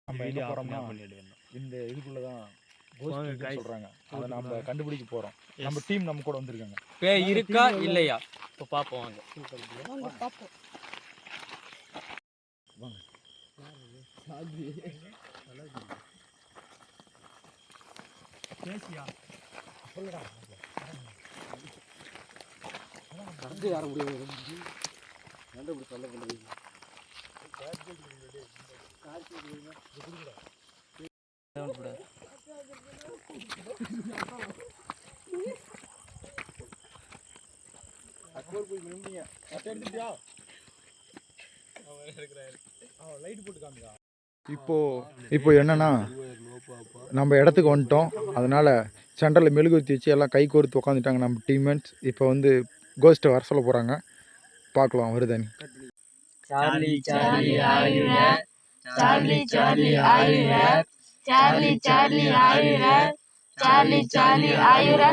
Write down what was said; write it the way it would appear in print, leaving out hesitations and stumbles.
நம்ம எங்க போறோம்னா இந்த இதுக்குள்ளதான் சொல்றாங்க. அதை நம்ம கண்டுபிடிக்க போறோம். நம்ம டீம் நம்ம கூட வந்திருக்காங்க. பேய் இருக்கா இல்லையா இப்போ பாப்போம். வாங்க பாப்போம். வாங்க. பேசியா சொல்லடா. கண்டு யார முடியாது. கண்டுபிடி சொல்ல முடியாது. இப்போ என்னன்னா நம்ம இடத்துக்கு வந்துட்டோம். அதனால சென்டரில் மெழுகுவர்த்தி வச்சு எல்லாம் கை கோர்த்து உட்காந்துட்டாங்க நம்ம டீம்மேட்ஸ். இப்போ வந்து கோஸ்ட்டை வர சொல்ல போகிறாங்க. பார்க்கலாம் வருதானி. சார்லி சார்லி ஆயுர சார்லி சார்லி ஆயுர சார்லி சார்லி ஆயுர சார்லி சார்லி ஆயுர